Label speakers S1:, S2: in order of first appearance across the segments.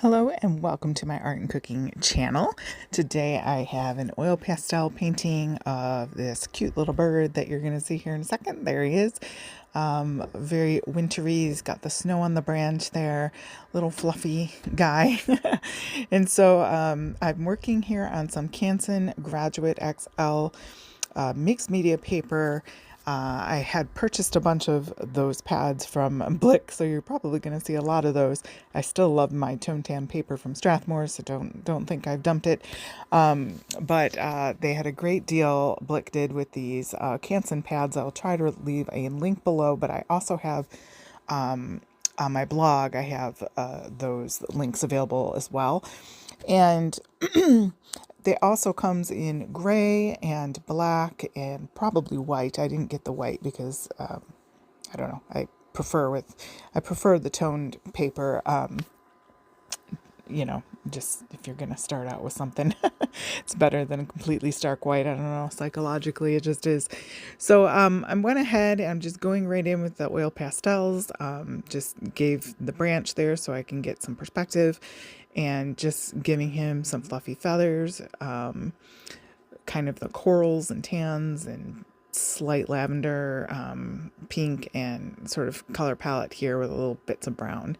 S1: Hello and welcome to my art and cooking channel. Today I have an oil pastel painting of this cute little bird that you're going to see here in a second. There he is. Very wintry. He's got the snow on the branch there. Little fluffy guy. And so I'm working here on some Canson Graduate XL mixed media paper. I had purchased a bunch of those pads from Blick, so you're probably going to see a lot of those. I still love my tone tan paper from Strathmore, so don't think I've dumped it. But they had a great deal, Blick did, with these Canson pads. I'll try to leave a link below, but I also have on my blog, I have those links available as well. And they also comes in gray and black and probably white. I didn't get the white because I don't know. I prefer the toned paper. Just if you're gonna start out with something, it's better than a completely stark white. I don't know. Psychologically, it just is. So I went ahead. I'm just going right in with the oil pastels. Just gave the branch there so I can get some perspective. And just giving him some fluffy feathers, kind of the corals and tans and slight lavender, pink, and sort of color palette here with a little bits of brown.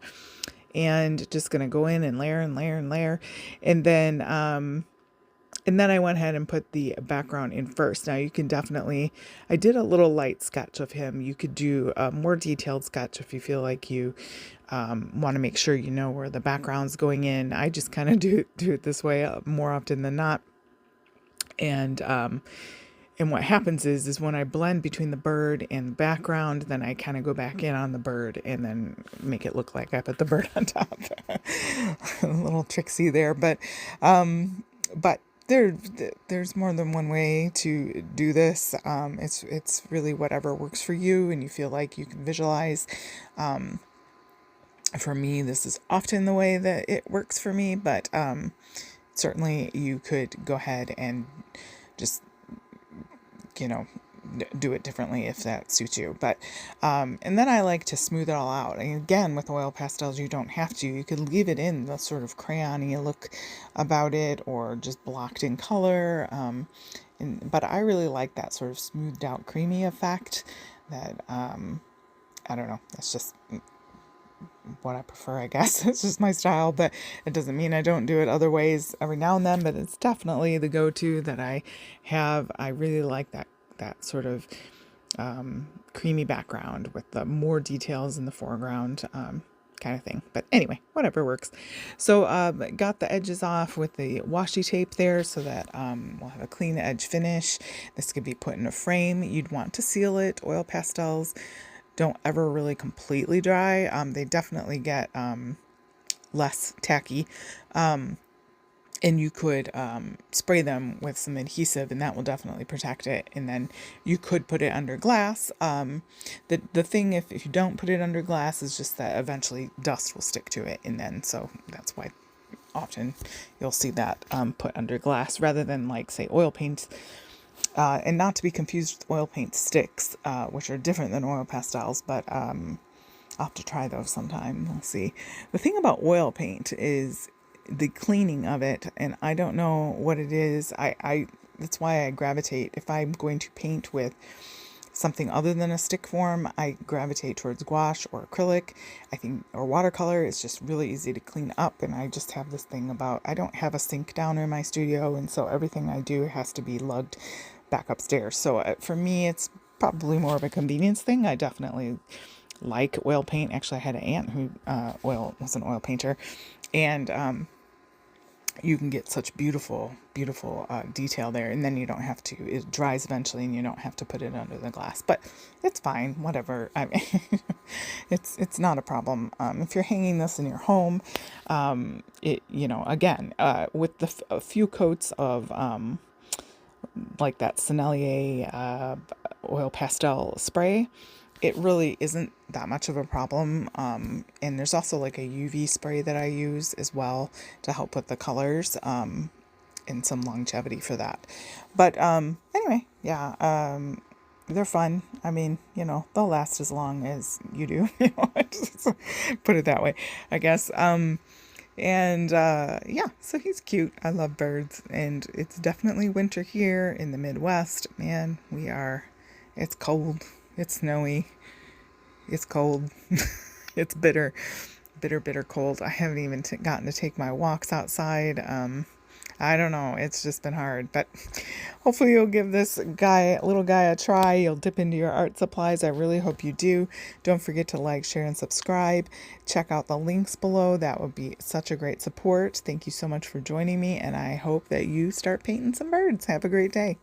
S1: And just going to go in and layer and layer and layer. And then I went ahead and put the background in first. Now you can definitely, I did a little light sketch of him. You could do a more detailed sketch if you feel like you want to make sure you know where the background's going in. I just kind of do it this way more often than not. And what happens is when I blend between the bird and the background, then I kind of go back in on the bird and then make it look like I put the bird on top. A little tricksy there, but there's more than one way to do this. It's really whatever works for you and you feel like you can visualize. For me, this is often the way that it works for me, but certainly you could go ahead and just, do it differently if that suits you. But and then I like to smooth it all out. And again, with oil pastels, you don't have to. You could leave it in the sort of crayon-y look about it, or just blocked in color. But I really like that sort of smoothed out, creamy effect. That I don't know. That's just what I prefer, I guess. It's just my style, but it doesn't mean I don't do it other ways every now and then, but it's definitely the go-to that I have. I really like that sort of creamy background with the more details in the foreground kind of thing. But anyway, whatever works. So got the edges off with the washi tape there so that we'll have a clean edge finish. This could be put in a frame. You'd want to seal it. Oil pastels don't ever really completely dry. They definitely get less tacky. And you could spray them with some adhesive, and that will definitely protect it. And then you could put it under glass. The thing, if you don't put it under glass, is just that eventually dust will stick to it. And then, so that's why often you'll see that put under glass rather than, like, say, oil paint. And not to be confused with oil paint sticks, which are different than oil pastels, but I'll have to try those sometime. We'll see. The thing about oil paint is the cleaning of it, and I don't know what it is. That's why I gravitate, if I'm going to paint with something other than a stick form, I gravitate towards gouache or acrylic, I think, or watercolor. It's just really easy to clean up. And I just have this thing about, I don't have a sink down in my studio, and so everything I do has to be lugged back upstairs. So for me, it's probably more of a convenience thing. I definitely like oil paint. Actually, I had an aunt who was an oil painter, and you can get such beautiful detail there, and then you don't have to, it dries eventually and you don't have to put it under the glass, but it's fine, whatever. I mean, it's not a problem. If you're hanging this in your home, again, with a few coats of like that Sennelier oil pastel spray, it really isn't that much of a problem. And there's also like a UV spray that I use as well to help with the colors, and some longevity for that. But anyway, yeah, they're fun. I mean, they'll last as long as you do. Put it that way, I guess. And yeah, so he's cute. I love birds. And it's definitely winter here in the Midwest. Man, it's cold, it's snowy, it's cold, it's bitter, bitter, bitter cold. I haven't even gotten to take my walks outside. I don't know. It's just been hard, but hopefully you'll give this little guy a try. You'll dip into your art supplies. I really hope you do. Don't forget to like, share, and subscribe. Check out the links below. That would be such a great support. Thank you so much for joining me, and I hope that you start painting some birds. Have a great day.